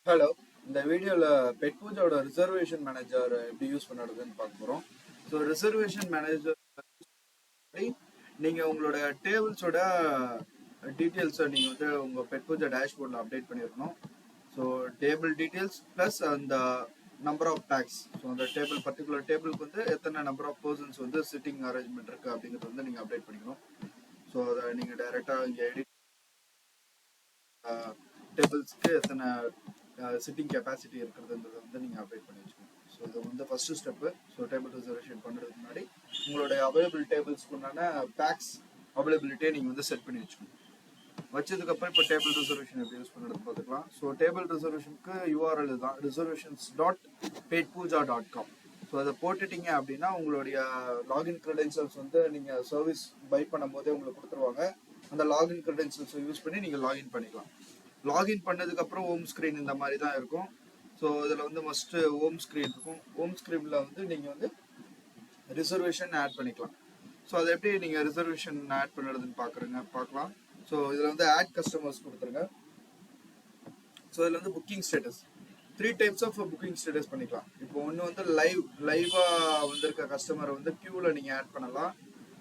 Hello. இந்த வீடியோவில் bed பூஜாவோட reservation manager எப்படி யூஸ் பண்ணுறதுன்னு பார்க்க போகிறோம். ஸோ ரிசர்வேஷன் மேனேஜர் நீங்கள் உங்களோட டேபிள்ஸோட டீட்டெயில்ஸை நீங்கள் வந்து உங்கள் பெட் பூஜா டேஷ்போர்டில் அப்டேட் பண்ணியிருக்கணும். ஸோ டேபிள் டீட்டெயில்ஸ் ப்ளஸ் அந்த நம்பர் ஆஃப் டேக்ஸ். ஸோ அந்த பர்டிகுலர் டேபிளுக்கு வந்து எத்தனை நம்பர் ஆஃப் பர்சன்ஸ் வந்து சிட்டிங் அரேஞ்ச்மெண்ட் இருக்குது அப்படிங்கிறது வந்து நீங்கள் அப்டேட் பண்ணிக்கணும். ஸோ அதை நீங்கள் டைரெக்டாக இங்கே எடிட் டேபிள்ஸ்க்கு எத்தனை சிட்டிங் கெப்பாசிட்டி இருக்கிறதுன்றதை வந்து நீங்கள் அப்டேட் பண்ணி வச்சுக்கணும். ஸோ இது வந்து first step. So table reservation பண்ணுறதுக்கு முன்னாடி உங்களுடைய அவைலபிள் டேபிள்ஸ்க்கு உண்டான பேக்ஸ் அவைலபிலிட்டியை நீங்கள் வந்து செட் பண்ணி வச்சுக்கணும். வச்சதுக்கப்புறம் இப்போ டேபிள் ரிசர்வேஷன் எப்படி யூஸ் பண்ணுறது பார்த்துக்கலாம். ஸோ டேபிள் ரிசர்வேஷனுக்கு யூஆர்எல் தான் reservations.petpooja.com. ஸோ அதை போட்டுட்டீங்க அப்படின்னா உங்களுடைய லாகின் க்ரெடென்ஷியல்ஸ் வந்து நீங்கள் சர்வீஸ் பை பண்ணும் போதே உங்களுக்கு கொடுத்துருவாங்க. அந்த லாகின் க்ரெடென்ஷியல்ஸை யூஸ் பண்ணி நீங்கள் லாகின் பண்ணிக்கலாம். லாகின் பண்ணதுக்கப்புறம் ஹோம் ஸ்க்ரீன் இந்த மாதிரி தான் இருக்கும். ஸோ இதில் வந்து மஸ்ட்டு ஹோம் ஸ்க்ரீன் இருக்கும். ஹோம் ஸ்க்ரீனில் வந்து நீங்கள் வந்து ரிசர்வேஷன் ஆட் பண்ணிக்கலாம். ஸோ அதை எப்படி நீங்கள் ரிசர்வேஷன் ஆட் பண்ணுறதுன்னு பார்க்கலாம். ஸோ இதில் வந்து ஆட் கஸ்டமர்ஸ் கொடுத்துருங்க. ஸோ இதில் வந்து booking status 3 types of booking status பண்ணிக்கலாம். இப்போ ஒன்று வந்து லைவாக வந்திருக்க கஸ்டமரை வந்து க்யூவில் நீங்கள் ஆட் பண்ணலாம்.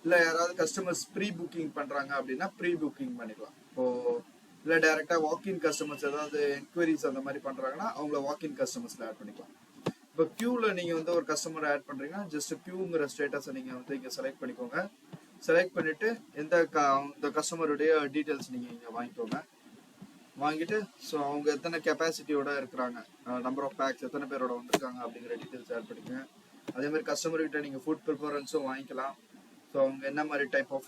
இல்லை யாராவது கஸ்டமர்ஸ் ப்ரீ புக்கிங் பண்ணுறாங்க அப்படின்னா ப்ரீ புக்கிங் பண்ணிக்கலாம். இப்போது இல்லை டேரெக்டாக வாக்கின் கஸ்டமர்ஸ் ஏதாவது என்கொயரிஸ் அந்த மாதிரி பண்ணுறாங்கன்னா அவங்கள வாக்கின் கஸ்டமர்ஸில் ஆட் பண்ணிக்கலாம். இப்போ க்யூவில் நீங்கள் வந்து ஒரு கஸ்டமரை ஆட் பண்ணுறீங்கன்னா ஜஸ்ட் க்யூங்கிற ஸ்டேட்டஸை நீங்கள் வந்து இங்கே செலக்ட் பண்ணிக்கோங்க. செலக்ட் பண்ணிவிட்டு இந்த கஸ்டமருடைய டீட்டெயில்ஸ் நீங்கள் இங்கே வாங்கிட்டு ஸோ அவங்க எத்தனை கெப்பாசிட்டியோட இருக்கிறாங்க, நம்பர் ஆஃப் பேக்ஸ் எத்தனை பேரோட வந்திருக்காங்க அப்படிங்கிற டீட்டெயில்ஸ் ஆட் பண்ணிக்கோங்க. அதேமாதிரி கஸ்டமர்கிட்ட நீங்கள் ஃபுட் ப்ரிஃபரன்ஸும் வாங்கிக்கலாம். ஸோ அவங்க என்ன மாதிரி டைப் ஆஃப்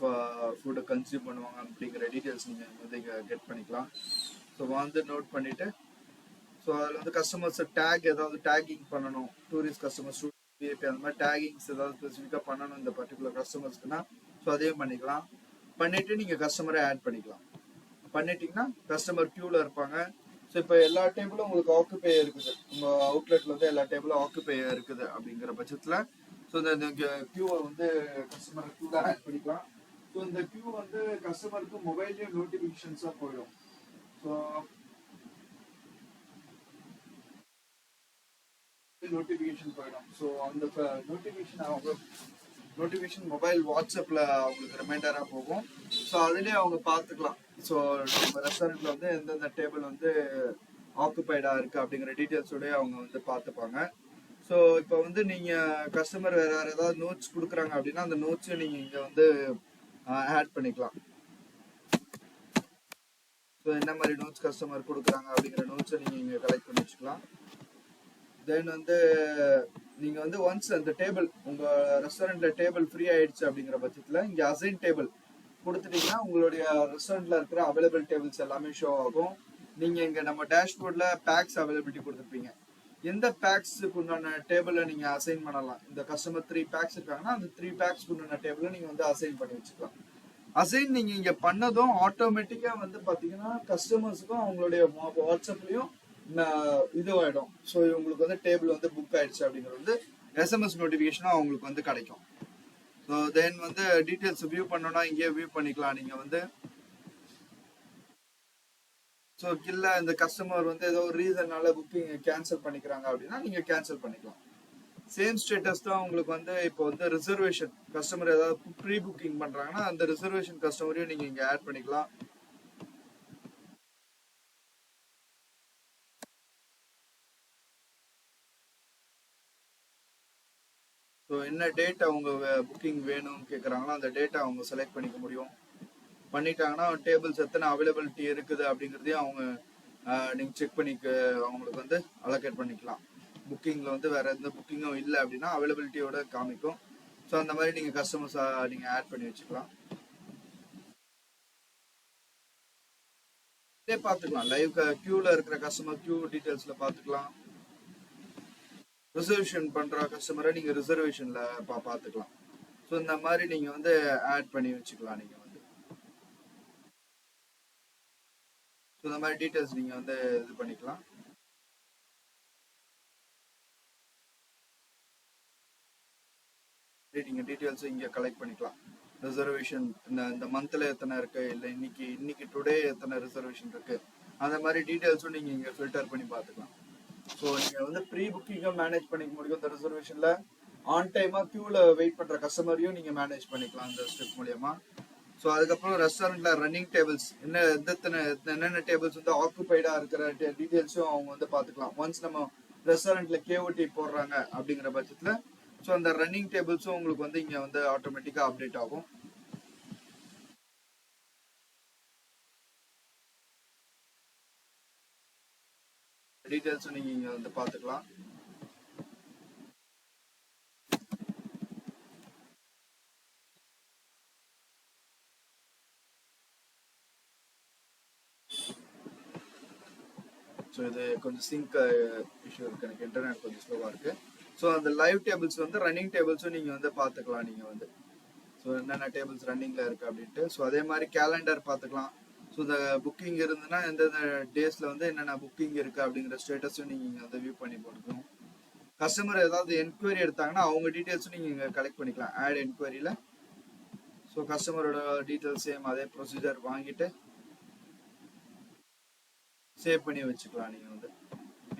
ஃபுட்டை கன்சியூம் பண்ணுவாங்க அப்படிங்கிற டீட்டெயில்ஸ் நீங்கள் வந்து இங்கே கெட் பண்ணிக்கலாம். ஸோ வந்து நோட் பண்ணிவிட்டு ஸோ அதில் வந்து கஸ்டமர்ஸை ஏதாவது டேக்கிங் பண்ணணும், டூரிஸ்ட் கஸ்டமர்ஸ் விஐபி அந்த மாதிரி டேகிங்ஸ் ஏதாவது ஸ்பெசிஃபிக்காக பண்ணணும் இந்த பர்டிகுலர் கஸ்டமர்ஸ்க்குன்னா ஸோ அதையும் பண்ணிக்கலாம். பண்ணிவிட்டு நீங்கள் கஸ்டமரை ஆட் பண்ணிக்கலாம். பண்ணிட்டீங்கன்னா கஸ்டமர் க்யூவில் இருப்பாங்க. ஸோ இப்போ எல்லா டேபிளும் உங்களுக்கு ஆக்குபே இருக்குது, உங்கள் அவுட்லெட்டில் வந்து எல்லா டேபிளும் ஆக்குபே இருக்குது அப்படிங்கிற பட்சத்தில் ஸோ இந்த க்யூவை வந்து கஸ்டமர் க்யூவில் ஆட் பண்ணிக்கலாம். ஸோ இந்த க்யூ வந்து கஸ்டமருக்கு மொபைல்லேயும் நோட்டிஃபிகேஷன்ஸாக போயிடும். ஸோ நோட்டிஃபிகேஷன் போயிடும். ஸோ அந்த நோட்டிஃபிகேஷன் மொபைல் வாட்ஸ்அப்பில் அவங்களுக்கு ரிமைண்டராக போகும். ஸோ அதுலேயே அவங்க பார்த்துக்கலாம். ஸோ நம்ம ரெஸ்டாரண்ட்டில் வந்து எந்தெந்த டேபிள் வந்து ஆக்குபைடாக இருக்குது அப்படிங்கிற டீட்டெயில்ஸோடய அவங்க வந்து பார்த்துப்பாங்க. ஸோ இப்போ வந்து நீங்கள் கஸ்டமர் வேறு ஏதாவது நோட்ஸ் கொடுக்குறாங்க அப்படின்னா அந்த நோட்ஸையும் நீங்கள் இங்கே வந்து ஆட் பண்ணிக்கலாம். ஸோ என்ன மாதிரி நோட்ஸ் கஸ்டமர் கொடுக்குறாங்க அப்படிங்கிற நோட்ஸை நீங்கள் இங்கே கலெக்ட் பண்ணி வச்சுக்கலாம். தென் வந்து நீங்கள் வந்து ஒன்ஸ் அந்த டேபிள் உங்கள் ரெஸ்டாரண்ட்டில் டேபிள் ஃப்ரீ ஆயிடுச்சு அப்படிங்கிற பட்சத்தில் இங்கே அசைன் டேபிள் கொடுத்துட்டீங்கன்னா உங்களுடைய ரெஸ்டாரண்ட்டில் இருக்கிற அவைலபிள் டேபிள்ஸ் எல்லாமே ஷோ ஆகும். நீங்கள் இங்கே நம்ம டேஷ்போர்டில் பேக்ஸ் அவைலபிலிட்டி கொடுத்துருப்பீங்க. எந்த பேக்ஸுக்கு உண்டான டேபிளை நீங்கள் அசைன் பண்ணலாம். இந்த கஸ்டமர் 3 பேக்ஸ் இருக்காங்கன்னா அந்த 3 பேக்ஸ்க்கு உண்டான டேபிளை நீங்கள் வந்து அசைன் பண்ணி வச்சுக்கலாம். அசைன் நீங்கள் இங்கே பண்ணதும் ஆட்டோமேட்டிக்காக வந்து பார்த்தீங்கன்னா கஸ்டமர்ஸுக்கும் அவங்களுடைய வாட்ஸ்அப்லேயும் இதுவாயிடும். ஸோ இவங்களுக்கு வந்து டேபிள் வந்து புக் ஆயிடுச்சு அப்படிங்கிறது வந்து எஸ்எம்எஸ் நோட்டிஃபிகேஷனும் அவங்களுக்கு வந்து கிடைக்கும். ஸோ தென் வந்து டீட்டெயில்ஸ் வியூ பண்ணோன்னா இங்கேயே வியூ பண்ணிக்கலாம். நீங்கள் வந்து ஸோ இல்லை இந்த கஸ்டமர் வந்து ஏதோ ஒரு ரீசன்னால புக்கிங் கேன்சல் பண்ணிக்கிறாங்க அப்படின்னா நீங்கள் கேன்சல் பண்ணிக்கலாம். சேம் ஸ்டேட்டஸ் தான் உங்களுக்கு வந்து இப்போ வந்து ரிசர்வேஷன் கஸ்டமர் ஏதாவது ப்ரீ புக்கிங் பண்ணுறாங்கன்னா அந்த ரிசர்வேஷன் கஸ்டமரையும் நீங்கள் இங்கே ஆட் பண்ணிக்கலாம். ஸோ என்ன டேட் அவங்க புக்கிங் வேணும்னு கேட்குறாங்களோ அந்த டேட்டை அவங்க செலக்ட் பண்ணிக்க முடியும். பண்ணிட்டாங்கன்னா டேபிள்ஸ் எத்தனை அவைலபிலிட்டி இருக்குது அப்படிங்கிறதையும் அவங்க நீங்கள் செக் பண்ணிக்க அவங்களுக்கு வந்து அலோகேட் பண்ணிக்கலாம். புக்கிங்கில் வந்து வேறு எந்த புக்கிங்கும் இல்லை அப்படின்னா அவைலபிலிட்டியோட காமிக்கும். ஸோ அந்த மாதிரி நீங்கள் கஸ்டமர்ஸை நீங்கள் ஆட் பண்ணி வச்சுக்கலாம். இதே பார்த்துக்கலாம். லைவ் க்யூவில் இருக்கிற கஸ்டமர் க்யூ டீட்டெயில்ஸில் பார்த்துக்கலாம். ரிசர்வேஷன் பண்ணுற கஸ்டமரை நீங்கள் ரிசர்வேஷனில் பார்த்துக்கலாம். ஸோ இந்த மாதிரி நீங்கள் வந்து ஆட் பண்ணி வச்சுக்கலாம். நீங்கள் வந்து ஸோ இந்த மாதிரி டீட்டெயில்ஸ் நீங்கள் வந்து இது பண்ணிக்கலாம். நீங்கள் டீட்டெயில்ஸும் இங்கே கலெக்ட் பண்ணிக்கலாம். ரிசர்வேஷன் இந்த மந்த்தில் எத்தனை இருக்குது, இல்லை இன்னைக்கு டுடே எத்தனை ரிசர்வேஷன் இருக்குது, அந்த மாதிரி டீட்டெயில்ஸும் நீங்கள் இங்கே ஃபில்டர் பண்ணி பார்த்துக்கலாம். ஸோ நீங்கள் வந்து ப்ரீ புக்கிங்கும் மேனேஜ் பண்ணிக்க முடியும் இந்த ரிசர்வேஷனில். ஆன் டைமாக க்யூவில் வெயிட் பண்ணுற கஸ்டமரையும் நீங்கள் மேனேஜ் பண்ணிக்கலாம் இந்த ஸ்டெப் மூலயமா. ஸோ அதுக்கப்புறம் ரெஸ்டாரண்ட்டில் ரன்னிங் டேபிள்ஸ் என்னென்ன டேபிள்ஸ் வந்து ஆக்குபைடாக இருக்கிற டீட்டெயில்ஸும் அவங்க வந்து பார்த்துக்கலாம். ஒன்ஸ் நம்ம ரெஸ்டாரண்ட்டில் கேஓடி போடுறாங்க அப்படிங்கிற பட்சத்தில் ஸோ அந்த ரன்னிங் டேபிள்ஸும் உங்களுக்கு வந்து இங்கே வந்து ஆட்டோமேட்டிக்காக அப்டேட் ஆகும். டீட்டெயில்ஸும் நீங்கள் இங்கே வந்து பார்த்துக்கலாம். ஸோ இது கொஞ்சம் சிங்க் இஷ்யூ இருக்குது, எனக்கு இன்டர்நெட் கொஞ்சம் ஸ்லோவாக இருக்குது. ஸோ அந்த லைவ் டேபிள்ஸ் வந்து ரன்னிங் டேபிள்ஸும் நீங்கள் வந்து பார்த்துக்கலாம். நீங்கள் வந்து ஸோ என்னென்ன டேபிள்ஸ் ரன்னிங்கில் இருக்குது அப்படின்ட்டு. ஸோ அதே மாதிரி கேலண்டர் பார்த்துக்கலாம். ஸோ இந்த புக்கிங் இருந்துன்னா எந்தெந்த டேஸில் வந்து என்னென்ன புக்கிங் இருக்குது அப்படிங்கிற ஸ்டேட்டஸும் நீங்கள் இங்கே வந்து வியூ பண்ணி போட்டுக்கணும். கஸ்டமர் ஏதாவது என்கொயரி எடுத்தாங்கன்னா அவங்க டீட்டெயில்ஸும் நீங்கள் இங்கே கலெக்ட் பண்ணிக்கலாம் ஆட் என்கொயரியில். ஸோ கஸ்டமரோட டீட்டெயில்ஸ் சேம் அதே ப்ரொசீஜர் வாங்கிட்டு சேவ் பண்ணி வச்சுக்கலாம். நீங்கள் வந்து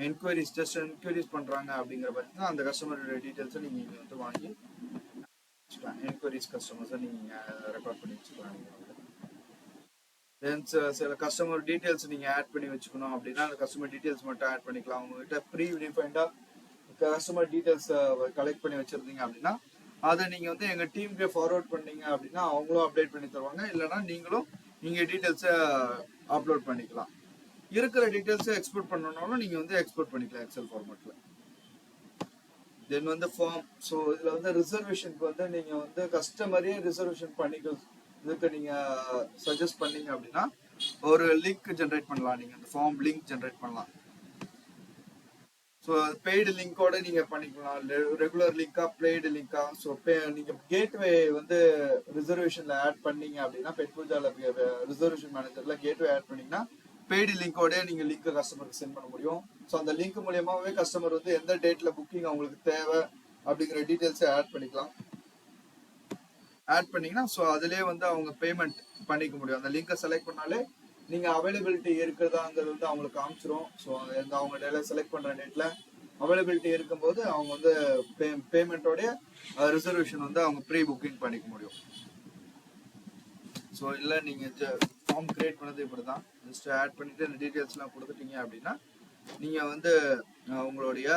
என்கொயரிஸ் ஜஸ்ட் என்கொயரிஸ் பண்ணுறாங்க அப்படிங்கிற பட்சத்தில் அந்த கஸ்டமரோட டீட்டெயில்ஸை நீங்கள் இங்கே வந்து வாங்கி வச்சுக்கலாம். என்கொயரிஸ் கஸ்டமர்ஸை நீங்கள் ரெக்கார்ட் பண்ணி வச்சுக்கலாம். நீங்கள் வந்து தென் சில கஸ்டமர் டீட்டெயில்ஸ் நீங்கள் ஆட் பண்ணி வச்சுக்கணும் அப்படின்னா அந்த கஸ்டமர் டீட்டெயில்ஸ் மட்டும் ஆட் பண்ணிக்கலாம். உங்ககிட்ட ப்ரீ டிஃபைண்டாக கஸ்டமர் டீட்டெயில்ஸ் கலெக்ட் பண்ணி வச்சுருந்தீங்க அப்படின்னா அதை நீங்கள் வந்து எங்கள் டீமுக்கு ஃபார்வர்ட் பண்ணீங்க அப்படின்னா அவங்களும் அப்டேட் பண்ணி தருவாங்க. இல்லைனா நீங்களும் நீங்கள் டீட்டெயில்ஸை அப்லோட் பண்ணிக்கலாம். இருக்கிற டீட்டெயில்ஸை எக்ஸ்போர்ட் பண்ணணும்னாலும் நீங்கள் வந்து எக்ஸ்போர்ட் பண்ணிக்கலாம் எக்ஸல் ஃபார்மேட்டில். தென் வந்து ஃபார்ம். ஸோ இதில் வந்து ரிசர்வேஷனுக்கு வந்து நீங்கள் வந்து கஸ்டமரே ரிசர்வேஷன் பண்ணிக்க இதுக்கு நீங்கள் சஜஸ்ட் பண்ணீங்க அப்படின்னா ஒரு லிங்க் ஜென்ரேட் பண்ணலாம். நீங்கள் அந்த ஃபார்ம் லிங்க் ஜென்ரேட் பண்ணலாம். ஸோ பெய்டு லிங்கோட நீங்கள் பண்ணிக்கலாம். ரெகுலர் லிங்கா பெய்டு லிங்கா. ஸோ நீங்கள் கேட்வே வந்து ரிசர்வேஷனில் ஆட் பண்ணீங்க அப்படின்னா பெட் பூஜாவில் ரிசர்வேஷன் மேனேஜரில் கேட்வே ஆட் பண்ணீங்கன்னா பெய்டு லிங்கோட நீங்கள் லிங்க் கஸ்டமருக்கு சென்ட் பண்ண முடியும். ஸோ அந்த லிங்க் மூலியமாகவே கஸ்டமர் வந்து எந்த டேட்டில் புக்கிங் அவங்களுக்கு தேவை அப்படிங்கிற டீட்டெயில்ஸை ஆட் பண்ணிக்கலாம். ஆட் பண்ணிங்கன்னா ஸோ அதிலே வந்து அவங்க பேமெண்ட் பண்ணிக்க முடியும். அந்த லிங்கை செலக்ட் பண்ணாலே நீங்கள் அவைலபிலிட்டி இருக்கிறதாங்கிறது வந்து அவங்களுக்கு காமிச்சிரும். ஸோ அந்த அவங்க டேல செலக்ட் பண்ணுற டேட்டில் அவைலபிலிட்டி இருக்கும்போது அவங்க வந்து பேமெண்ட்டோடைய ரிசர்வேஷன் வந்து அவங்க ப்ரீ புக்கிங் பண்ணிக்க முடியும். ஸோ இல்லை நீங்கள் ஃபார்ம் கிரியேட் பண்ணது இப்படி தான். ஜஸ்ட் ஆட் பண்ணிவிட்டு இந்த டீட்டெயில்ஸ்லாம் கொடுத்துட்டீங்க அப்படின்னா நீங்கள் வந்து உங்களுடைய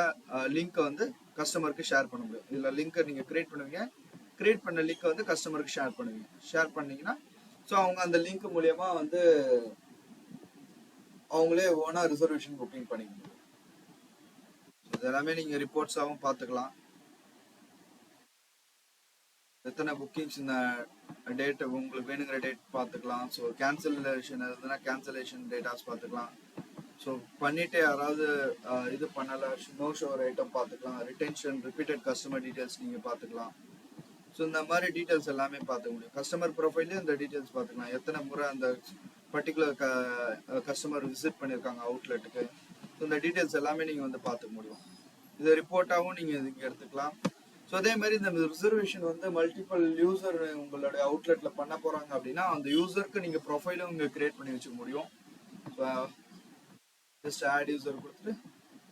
லிங்க்கை வந்து கஸ்டமருக்கு ஷேர் பண்ண முடியும். இதில் லிங்க்கை நீங்கள் கிரியேட் பண்ணுவீங்க. கிரியேட் பண்ண லிங்க்கை வந்து கஸ்டமருக்கு ஷேர் பண்ணுவீங்க. ஷேர் பண்ணிங்கன்னா ஸோ அவங்க அந்த லிங்க் மூலயமா வந்து அவங்களே ஓனாக ரிசர்வேஷன் புக்கிங் பண்ணிக்க முடியும். இதெல்லாமே நீங்கள் ரிப்போர்ட்ஸாகவும் பார்த்துக்கலாம். எத்தனை புக்கிங்ஸ் இந்த டேட் உங்களுக்கு வேணுங்கிற டேட் பார்த்துக்கலாம். ஸோ கேன்சலேஷன் இருந்ததுன்னா கேன்சலேஷன் டேட்டாஸ் பார்த்துக்கலாம். ஸோ பண்ணிவிட்டு யாராவது இது பண்ணலை நோ ஷோர் ஐட்டம் பார்த்துக்கலாம். ரிட்டென்ஷன் ரிப்பீட்டட் கஸ்டமர் டீட்டெயில்ஸ் நீங்கள் பார்த்துக்கலாம். ஸோ இந்த மாதிரி டீட்டெயில்ஸ் எல்லாமே பார்த்துக்க முடியும். கஸ்டமர் ப்ரொஃபைல்லையும் இந்த டீட்டெயில்ஸ் பார்த்துக்கலாம். எத்தனை முறை அந்த பர்டிகுலர் கஸ்டமர் விசிட் பண்ணியிருக்காங்க அவுட்லெட்டுக்கு. ஸோ இந்த டீட்டெயில்ஸ் எல்லாமே நீங்கள் வந்து பார்த்துக்க முடியும். இது ரிப்போர்ட்டாகவும் நீங்கள் இங்கே எடுத்துக்கலாம். ஸோ அதே மாதிரி இந்த ரிசர்வேஷன் வந்து மல்டிபிள் யூசர் உங்களுடைய அவுட்லெட்ல பண்ண போறாங்க அப்படின்னா அந்த யூசருக்கு நீங்க ப்ரொஃபைலும் இங்கே கிரியேட் பண்ணி வச்சுக்க முடியும். ஜஸ்ட் ஆட் யூசர் கொடுத்துட்டு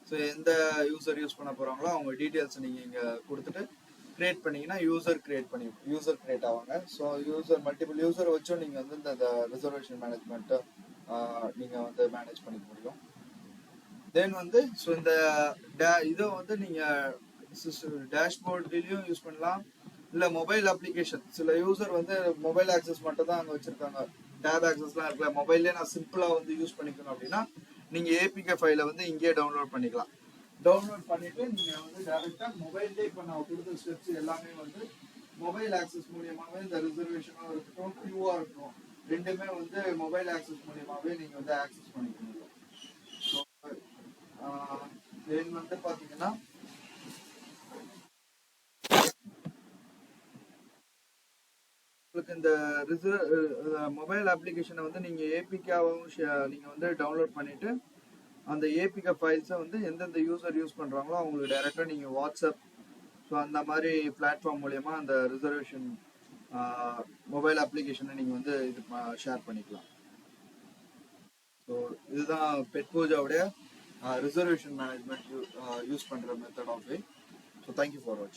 ஸோ எந்த யூசர் யூஸ் பண்ண போறாங்களோ அவங்க டீட்டெயில்ஸ் நீங்க இங்க கொடுத்துட்டு கிரியேட் பண்ணீங்கன்னா யூசர் கிரியேட் ஆவாங்க. ஸோ மல்டிபிள் யூசர் வச்சும் நீங்க வந்து இந்த ரிசர்வேஷன் மேனேஜ்மெண்ட்டை நீங்க வந்து மேனேஜ் பண்ணிக்க முடியும். தென் வந்து ஸோ இந்த இதை வந்து நீங்க டேஷ்போர்ட்லயும் யூஸ் பண்ணலாம். இல்ல மொபைல் அப்ளிகேஷன் சில யூசர் வந்து மொபைல் ஆக்சஸ் மட்டும் தான் அங்க வச்சிருக்காங்க. டேப் ஆக்சஸ்லாம் இருக்குல்ல, மொபைல்லே நான் சிம்பிளா வந்து யூஸ் பண்ணிக்கணும் அப்படின்னா நீங்க ஏபிகே ஃபைலை வந்து இங்கேயே டவுன்லோட் பண்ணிக்கலாம். டவுன்லோட் பண்ணிட்டு நீங்க வந்து டைரக்டா மொபைல்லே இப்ப நான் கொடுத்த ஸ்டெப்ஸ் எல்லாமே வந்து மொபைல் ஆக்சஸ் மூலியமாவே இந்த ரிசர்வேஷனும் இருக்கட்டும் கியூஆர் இருக்கட்டும் ரெண்டுமே வந்து மொபைல் ஆக்சஸ் மூலியமாவே நீங்க வந்து ஆக்சஸ் பண்ணிக்க முடியும். தென் வந்து பாத்தீங்கன்னா உங்களுக்கு இந்த மொபைல் அப்ளிகேஷனை வந்து நீங்க ஏபிகாவும் நீங்க வந்து டவுன்லோட் பண்ணிட்டு அந்த ஏபிகா ஃபைல்ஸை வந்து எந்தெந்த யூசர் யூஸ் பண்றாங்களோ அவங்களுக்கு டைரக்டா நீங்க வாட்ஸ்அப் ஸோ அந்த மாதிரி பிளாட்ஃபார்ம் மூலயமா அந்த ரிசர்வேஷன் மொபைல் அப்ளிகேஷனை நீங்க வந்து இது ஷேர் பண்ணிக்கலாம். ஸோ இதுதான் பெட் பூஜாவுடைய ரிசர்வேஷன் மேனேஜ்மெண்ட் யூஸ் பண்ணுற method of way. So thank you for வாட்சிங்.